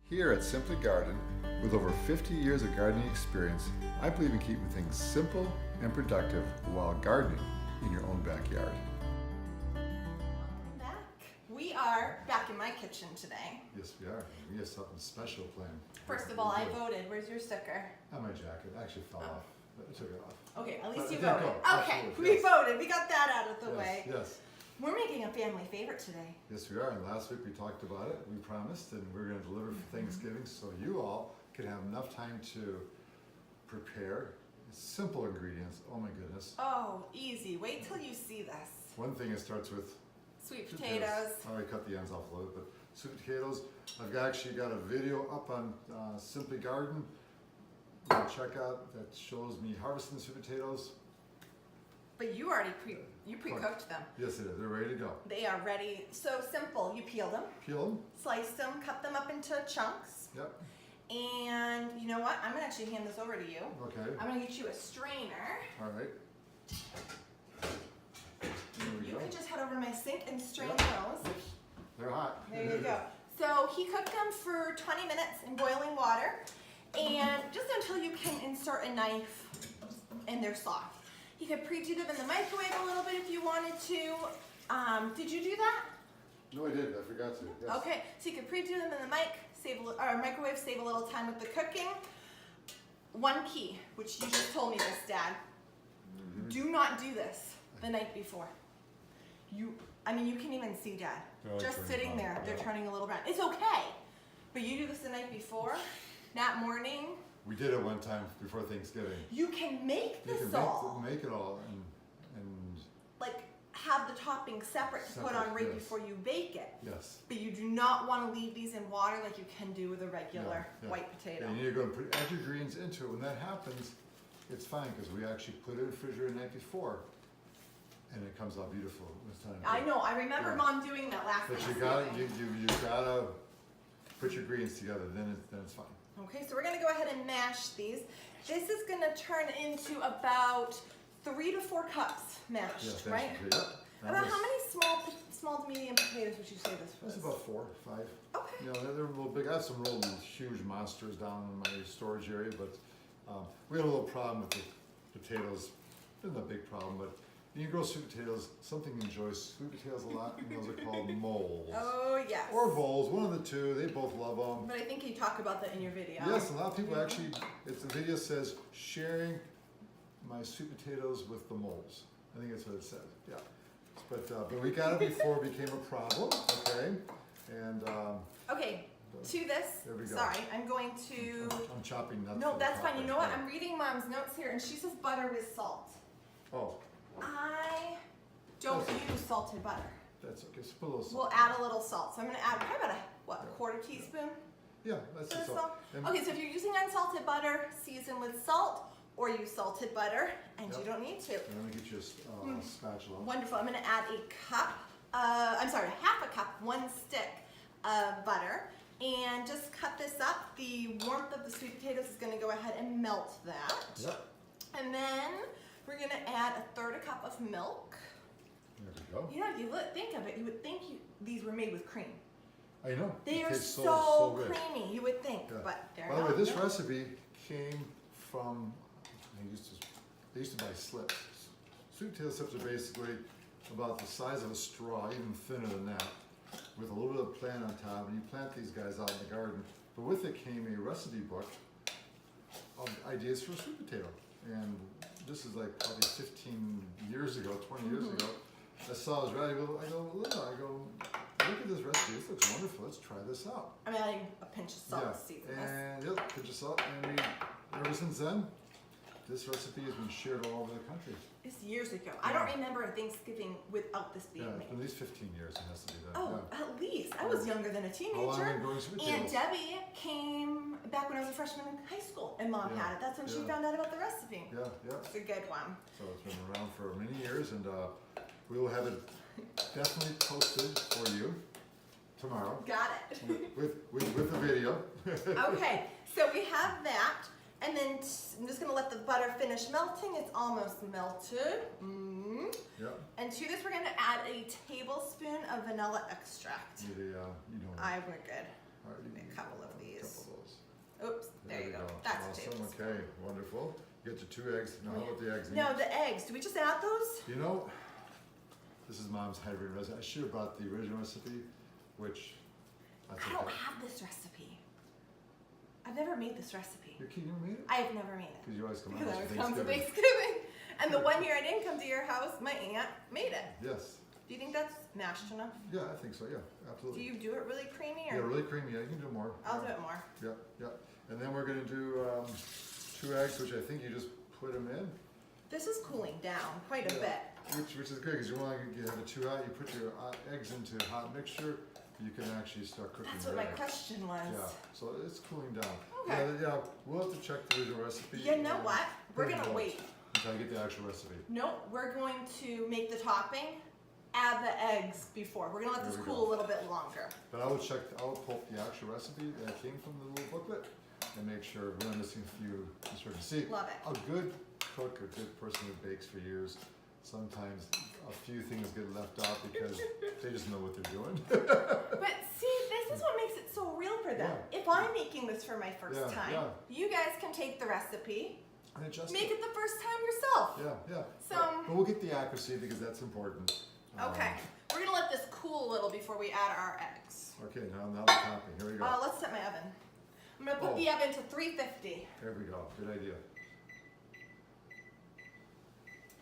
Here at Simply Garden, with over 50 years of gardening experience, I believe in keeping things simple and productive while gardening in your own backyard. Welcome back. We are back in my kitchen today. Yes, we are. We have something special planned. First of all, I voted. Where's your sticker? On my jacket. It actually fell off. I took it off. Okay, at least But you it did voted. go. Okay, Absolutely, we yes. voted. We got that out of the Yes, way. yes. We're making a family favorite today. Yes, we are. And last week we talked about it. We promised, and we're going to deliver for Thanksgiving so you all can have enough time to prepare simple ingredients. Oh my goodness. Oh, easy. Wait till you see this. One thing, it starts with Sweet potatoes. I already cut the ends off a little bit. Sweet potatoes. I've actually got a video up on Simply Garden. You can check out that shows me harvesting sweet potatoes. But you already pre-cooked them. Yes, it is. They're ready to go. They are ready. So simple. You peel them, Peel them. slice them, cut them up into chunks. Yep. And you know what? I'm going to actually hand this over to you. Okay. I'm going to get you a strainer. All right. There we You go. can just head over to my sink and strain Yep. those. Oops. They're hot. There you go. So he cooked them for 20 minutes in boiling water, and just until you can insert a knife and they're soft. He could pre-do them in the microwave a little bit if you wanted to. Did you do that? No, I did. I forgot to. Yes. Okay, so you could pre-do them in the microwave, save a little time with the cooking. One key, which you just told me this, Dad. Do not do this the night before. You can even see, Dad. They're Just turning sitting brown, there, they're yeah. turning a little brown. It's okay, but you do this the night before, that morning. We did it one time before Thanksgiving. You can make You this can all, make it all and like have the topping separate to put on Separate, right yes. before you bake it. yes. But you do not want to leave these in water like you can do with a regular Yeah. white potato. And you need to go and add your greens into it. When that happens, it's fine because we actually put it in the refrigerator the night before, and it comes out beautiful. It's time to I cook. know, I remember Yeah. Mom doing that last But you Thanksgiving. gotta put your greens together. Then it's fine. Okay, so we're gonna go ahead and mash these. This is gonna turn into about 3 to 4 cups mashed, Yes, right? Yep. Now About this- how many small to medium potatoes would you say this was? This is about 4, 5. Okay. You know, they're a little big. I have some real huge monsters down in my storage area, but we had a little problem with the potatoes. Isn't a big problem, but when you grow sweet potatoes, something enjoys sweet potatoes a lot, and those are called moles. Oh, yes. Or bowls, one of the two. They both love them. But I think you talk about that in your video. Yes, a lot of people actually, the video says, sharing my sweet potatoes with the moles. I think that's what it said, yeah. But we got it before it became a problem, okay? And Okay, to this, There we go. sorry, I'm going to, I'm chopping nuts. no, for the that's fine. You top know what? right I'm reading Mom's notes here, and she says butter with salt. now. Oh, I don't use salted butter. that's okay. So put a little salt. We'll add a little salt. So I'm going to add probably about a quarter teaspoon Yeah, that's to the the salt. salt. And- Okay, so if you're using unsalted butter, season with salt, or use salted butter, and Yep. you don't need to. And let me get you a spatula. Wonderful. I'm going to add half a cup, 1 stick of butter, and just cut this up. The warmth of the sweet potatoes is going to go ahead and melt that. Yep, And then we're going to add 1/3 cup of milk. there we go. You know, if you think of it, you would think these were made with cream. I know. They it are tastes so good. creamy, you would think, Yeah. but they're By the not. way, this No. recipe came from, they used to buy slips. Sweet potato slips are basically about the size of a straw, even thinner than that, with a little bit of plant on top, and you plant these guys out in the garden. But with it came a recipe book of ideas for a sweet potato. And this is like probably 15 years ago, 20 years ago. I saw it, I go, look at this recipe, this looks wonderful, let's try this out. I'm adding a pinch of salt to season this. And yep, pinch of salt, and ever since then, this recipe has been shared all over the country. It's years ago. I don't remember a Thanksgiving without this being Yeah, it's made. been at least 15 years, it has to be that. Oh, yeah. at least. I was younger than a How long have you teenager. been growing sweet Aunt potatoes? Debbie came back when I was a freshman in high school, and Mom Yeah, had it. That's when she yeah. found out about the recipe. Yeah, yeah. It's a good one. So it's been around for many years, and we will have it definitely posted for you tomorrow Got it. with the video. Okay, so we have that, and then I'm just gonna let the butter finish melting. It's almost melted. Yeah. And to this, we're gonna add a tablespoon of vanilla extract. You know. I we're good. All right, you A can- couple of these. awesome. Okay, wonderful. You get your 2 eggs. Now how about the eggs? No, the eggs. Do we just add those? You know, this is Mom's hybrid recipe. I should have brought the original recipe, which I don't have this recipe. I've never made this recipe. You never made it? I have never made it. Because you always come Because I out always for come to Thanksgiving. Thanksgiving. And the one year I didn't come to your house, my aunt made it. Yes. Do you think that's mashed enough? Yeah, I think so. Yeah, Do absolutely. you do it really creamy or? Yeah, really creamy. Yeah, you can do more. I'll yeah. do it more. Yep, yep. And then we're gonna do 2 eggs, which I think you just put them in. This is cooling down quite a bit. Which is good because you want to have it 2 out. You put your eggs into a hot mixture. You can actually start cooking. That's what my question was. Yeah, so it's cooling down. Okay. Yeah, we'll have to check the original recipe. You know what? We're gonna wait. Until I get the actual recipe. No, we're going to make the topping, add the eggs before. We're gonna let this There we cool go. a little bit longer. But I will pull up the actual recipe that came from the little booklet and make sure we're not missing a few instructions. See, Love it. a good cook, a good person who bakes for years, sometimes a few things get left out because they just know what they're doing. But see, this is what makes it so real for them. Yeah. If I'm making this for my first Yeah, time, yeah. you guys can take the recipe, And adjust make it the first time yourself. Yeah. So- but we'll get the accuracy because that's important. Okay, we're gonna let this cool a little before we add our eggs. Okay, now the topping. Here we go. Let's set my oven. I'm gonna put Oh. the oven to 350. There we go. Good idea.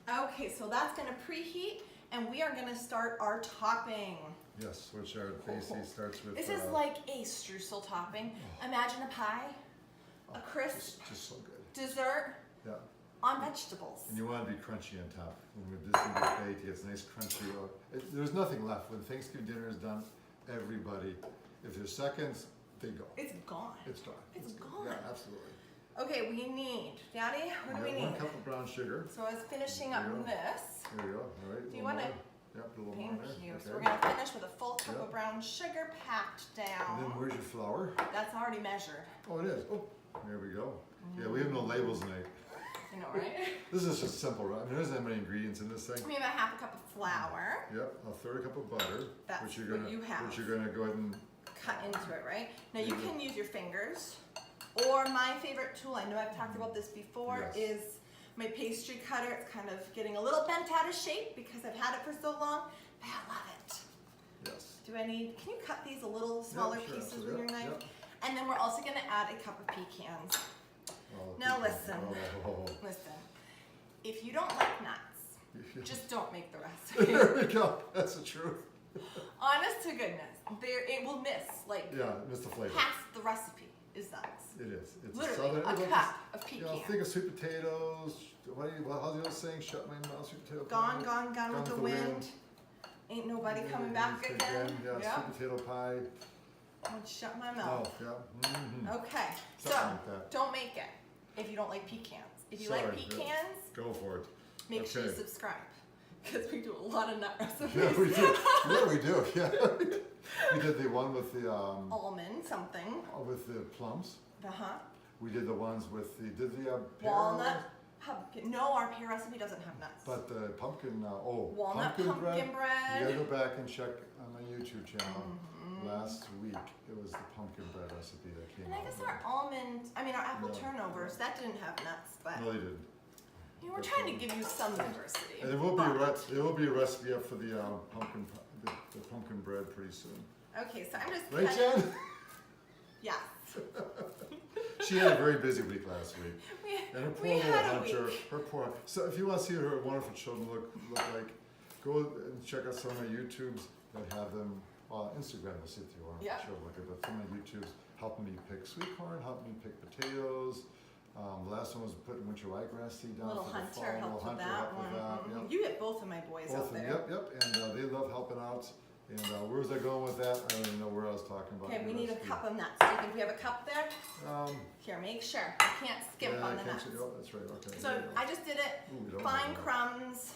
Okay, so that's gonna preheat, and we are gonna start our topping. Yes, which our Casey starts with. This is like a streusel topping. Imagine a pie, a crisp Just so good. dessert Yeah. on vegetables. And you want to be crunchy on top. When this thing gets baked, it's nice crunchy. There's nothing left. When Thanksgiving dinner is done, everybody, if there's seconds, they go. It's gone. It's done. It's gone. Yeah, absolutely. Okay, we need, Daddy, what do we got 1 need? cup of brown sugar. So I was finishing up There you go. this. There we go. All right. Do you want to? Yep, put a little more Thank in there. you. So Okay. we're gonna finish with a full cup Yep. of brown sugar packed And then down. where's your flour? That's already measured. Oh, it is. Oh, there we go. Yeah, we have no labels tonight. You know, right? This is just simple, right? I mean, there isn't that many ingredients in this thing. We have a half a cup of flour. Yep, a 1/3 cup of butter, That's which you're what gonna, you have. which you're gonna go ahead and. Cut into it, right? Now you Mhm. can use your fingers, or my favorite tool, I know I've talked about this before, Yes. is my pastry cutter. It's kind of getting a little bent out of shape because I've had it for so long, but I love it. Yes. Do I need, can you cut these a little smaller sure, pieces absolutely. with your Yep, knife? yep. And then we're also gonna add a cup of pecans. Oh, Now okay. listen. Oh. Listen, if you don't like nuts, just don't make the There recipe. we go. That's the truth. Honest to goodness, it will miss like Yeah, Mr. Flavor. half the recipe is nuts. It is. It's Literally, a southern. a cup of You know, pecans. think of sweet potatoes. How's the old saying? Shut my mouth, sweet potato. Gone, pie. gone with the wind. Ain't nobody coming back again. Yeah, Yep. sweet potato pie. I'll shut my Oh, mouth. yeah. Mm-hmm. Okay, so Something like that. don't make it if you don't like pecans. If you Sorry, like yeah. pecans, Go for it. make sure you Okay. subscribe because we do a lot of nut recipes. Yeah, we do. Yeah, we do. Yeah. We did the one with the Almond something. plums. Uh-huh. We did the ones with the pear, Walnut. Pumpkin. No, our pear recipe doesn't have nuts. but the pumpkin. Walnut pumpkin bread. You gotta go back and check on my YouTube channel. Last week it was the pumpkin bread recipe that came And I out. guess our apple No. turnovers, that didn't have nuts, but No, they didn't. you know, we're trying to give you some diversity. And there will be But- there will be a recipe up for the pumpkin bread pretty soon. Okay, so I'm just Right, cutting- Jen? Yes. She had a very busy week last week. And her poor We little had a hunter, week. her poor. So if you want to see what her wonderful children look like, go and check out some of my YouTubes that have them. Instagram will see if you want to Yeah. show look at, but some of my YouTubes helping me pick sweet corn, helping me pick potatoes. The last one was putting winter ryegrass seed down Little for the hunter fall. helped with that helped one. with that, Mhm. yep. You get both of my boys Both out of them, there. yep, and they love helping out. And where was I going with that? I don't even know where I was talking about. Okay, we the need a recipe. cup of nuts. Do you think we have a cup there? Here, make sure. I can't skimp Yeah, on I the can't nuts. see- oh, that's right, okay. So there you go. I just did it Ooh, we don't fine have that. crumbs,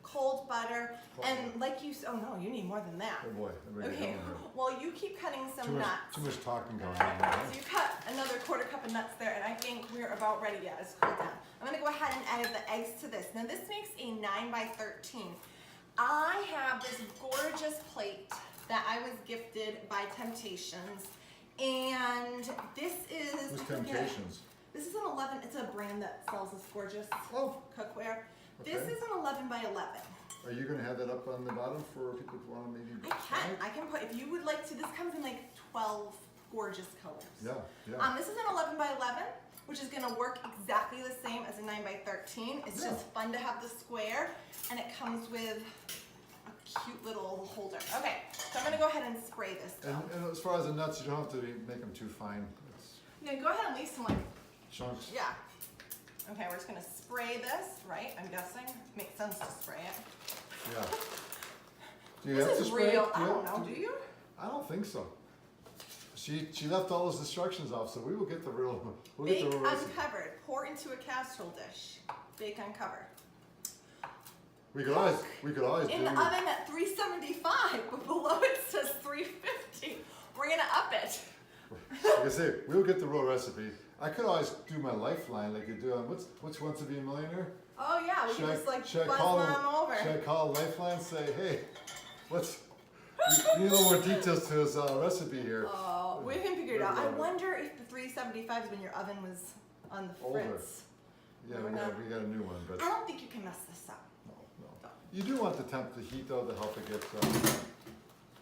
cold butter, Cold and like you said, oh no, you need more than that. Oh boy, I'm ready to Okay, go here. well you keep cutting some Too nuts. much talking going on So here. you cut another 1/4 cup of nuts there, and I think we're about ready. Yeah, it's cooled down. I'm gonna go ahead and add the eggs to this. Now this makes a 9x13. I have this gorgeous plate that I was gifted by Temptations, and this is Who's I forget- Temptations? This is an 11. It's a brand that sells this gorgeous Oh, cookware. okay. This is an 11 by 11. Are you gonna have that up on the bottom for people who wanna maybe? I can put, if you would like to, this comes in like 12 gorgeous colors. Yeah, yeah. This is an 11 by 11, which is gonna work exactly the same as a 9 by 13. It's just fun to have the square, and it comes with a cute little holder. Okay, so I'm gonna go ahead and spray this down. And as far as the nuts, you don't have to make them too fine. It's Yeah, go ahead and leave some like, chunks. yeah. Okay, we're just gonna spray this, right? I'm guessing. Makes sense to spray it. Yeah. Do you have This to is spray real. it? I don't know, do you? I don't think so. She left all those instructions off, so we will get the real. We'll get Bake the real recipe. uncovered. Pour into a casserole dish. Bake uncovered. We could always In do. the oven at 375, but below it says 350. We're gonna up it. Like I say, we'll get the real recipe. I could always do my lifeline like you do on what's Wants to Be a Millionaire. Oh yeah, we can just like should I buzz call them over. Should I call Lifeline? Say, hey, we need a little more details to this recipe here. Oh, we can figure it out. I Maybe wonder if the 375 is when your oven was on the Older. fritz. Yeah, We're we not- got a new one, but I don't think you can mess this up. no. You do want the heat though to help it get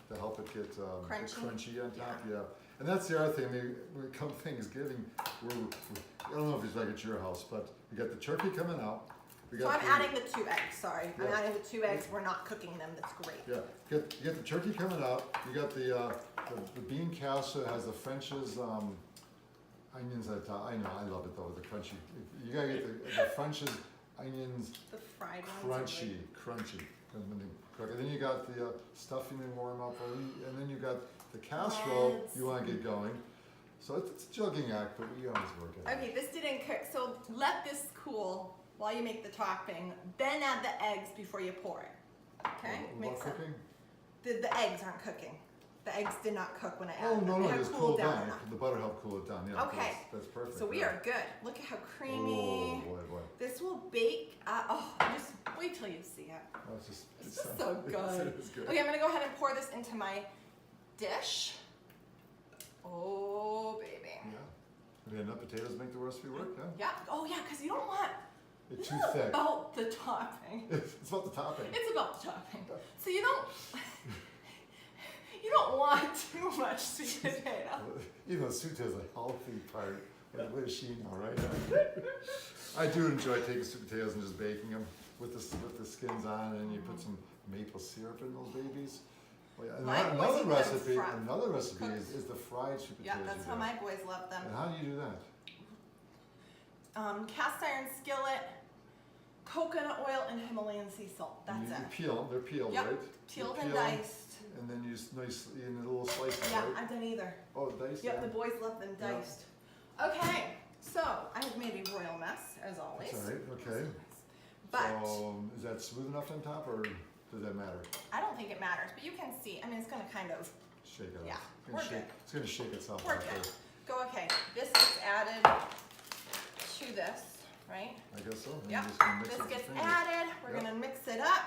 crunchy on top. Yeah. And that's the other thing. I mean, when it comes to Thanksgiving, I don't know if it's like at your house, but we got the turkey coming out. So I'm adding the 2 eggs, sorry. I'm Yeah. adding the 2 eggs. We're not cooking them. That's great. Yeah, you get the turkey coming out. You got the bean casserole that has the French's onions at the top. I know, I love it though, the crunchy. You gotta get the French's onions The fried ones. crunchy. And when they cook, and then you got the stuffing and warm up, and then you got the casserole. Yes. You want to get going. So it's a juggling act, but we always work it. Okay, this didn't cook. So let this cool while you make the topping. Then add the eggs before you pour it. Okay? What Makes sense. cooking? The eggs aren't cooking. The eggs did not cook when I Oh added them. no, They had just cooled cool down. enough. The butter helped cool it down. Yeah. Okay. That's perfect. So we yeah. are good. Look at how creamy. Oh boy. This will bake. Just wait till you see it. Oh, it's just so good. It is good. Okay, I'm gonna go ahead and pour this into my dish. Oh, baby. Yeah. And then potatoes make the recipe work, yeah? Yeah. Oh, yeah, because you don't want. It's This too is thick. about the topping. It's about the topping. It's about the topping. So you don't. You don't want too much sweet potato. Even though sweet potato is a healthy part. What does she know, right? I do enjoy taking sweet potatoes and just baking them with the skins on, and you put some maple syrup in those babies. Oh, yeah. My boys Another eat them recipe cooked. is the fried sweet Yeah, potatoes. that's you how do. my boys love them. And how do you do that? Cast iron skillet, coconut oil, and Himalayan sea salt. That's you it. peel them. They're peeled, Yep. right? Peeled You and peel 'em, diced. And then you slice in the little slices, Yeah, right? I've done either. Oh, diced. Yep, yeah. the boys love them Yeah. diced. Okay, so I have made a royal mess, as always. That's all right. Okay. But So, is that smooth enough on top, or does that matter? I don't think it matters, but you can see, I mean, it's gonna kind of, Shake it Yeah, off. we're good. It's gonna shake itself we're out good. there. Go, okay, this gets added to this, right? I guess so. And Yep, you're just gonna mix this it with gets your fingers. added, we're Yep. gonna mix it up,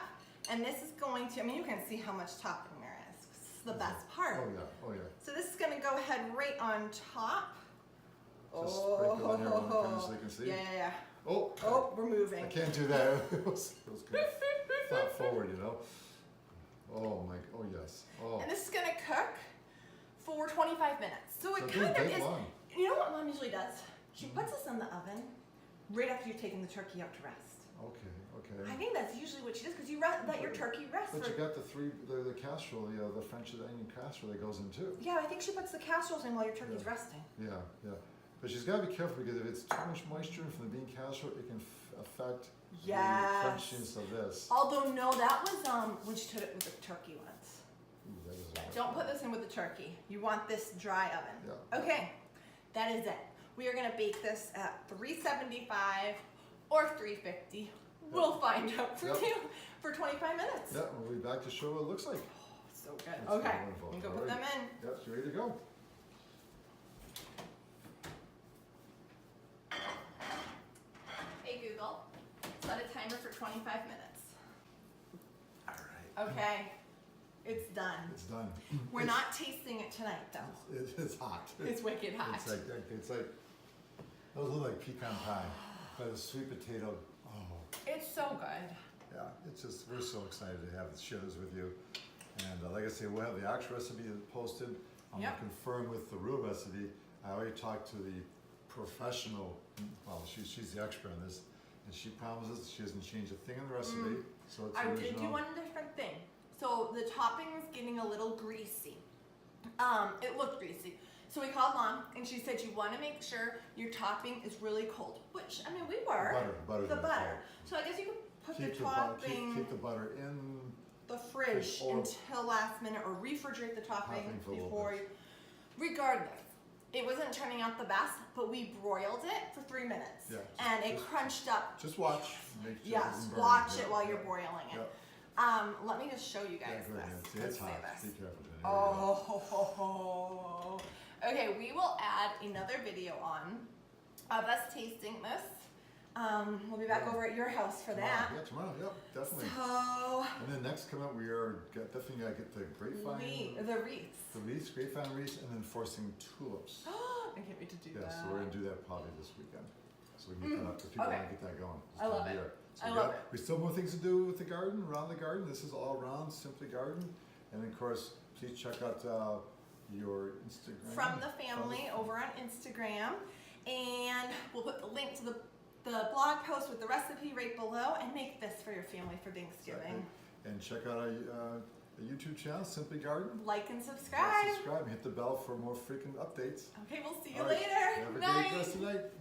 and this is going to, I mean, you can see how much topping there is. This is the best part. Oh yeah. Oh yeah. So this is gonna go ahead right on top. Just sprinkle in there one kind of so they can see. Yeah. Oh. Oh, we're moving. I can't do that. It was good. Thought forward, you know. Oh my. Oh yes. Oh. And this is gonna cook for 25 minutes. So it So it kind doesn't of take is. long. You know what Mom usually does? She puts this in the oven right after you've taken the turkey out to rest. Okay. I Okay. think that's usually what she does because you let your turkey rest But for. you got the casserole, the French onion casserole that goes in too. Yeah, I think she puts the casseroles in while your turkey's resting. Yeah, yeah. But she's got to be careful because if it's too much moisture from the bean casserole, it can affect Yes. the crunchiness of this. Although no, that was when she took it with the turkey once. Ooh, that doesn't work. Don't put this in with the turkey. You want this dry oven. Yeah. Okay, that is it. We are gonna bake this at 375 or 350. We'll find out for Yep. you for 25 minutes. Yeah, we'll be back to show what it looks like. So good. That's Okay, wonderful. I'm gonna go All put right. them in. Yep, you ready to go? Hey Google, set a timer for 25 minutes. All right. Okay, it's done. It's done. We're not tasting it tonight though. It's hot. It's wicked hot. It's like Those look like pecan pie, but a sweet potato. Oh, It's so good. yeah. It's just we're so excited to have share this with you. And like I say, we'll have the actual recipe posted. I'm Yep. gonna confirm with the real recipe. I already talked to the professional. Well, she's the expert on this, and she promises she doesn't change a thing in the recipe. So it's I original. did do one different thing. So the topping was getting a little greasy. It looked greasy. So we called Mom, and she said you want to make sure your topping is really cold. Which I mean, we were. Butter's The really butter. cold. So I guess you could put Keep the the, topping keep the butter in. the fridge Or- until last minute, or refrigerate the topping Topping for a little before. bit. Regardless, it wasn't turning out the best, but we broiled it for 3 minutes, Yeah, and it just- crunched up. Just watch. Make sure it Yes, doesn't burn. watch Yeah, it while you're yeah, broiling it. yeah. Let me just show you Yeah, guys go ahead. this. See, Let's it's say hot. this. Be careful, Jenny. Here we go. Oh, okay. We will add another video on of us tasting this. We'll be back Yeah. over at your house for that. Yeah, tomorrow. Yep, definitely. So, And then next come up, we are definitely gonna get the grapevine, the wreaths. the wreaths, grapevine wreaths, and then forcing tulips. I can't wait to do Yeah, that. so we're gonna do that probably this weekend. So we can get that up, because people okay. wanna get that going. this I love time of it. year. So I we love got- it. We still have more things to do with the garden, around the garden. This is all around Simply Garden. And of course, please check out your Instagram. From the family over on Instagram, and we'll put the link to the blog post with the recipe right below, and make this for your family for Thanksgiving. Exactly. And check out our YouTube channel, Simply Garden. Like and subscribe. Subscribe and hit the bell for more frequent updates. Okay, we'll see you All right. later. Have a Night. great rest of the night.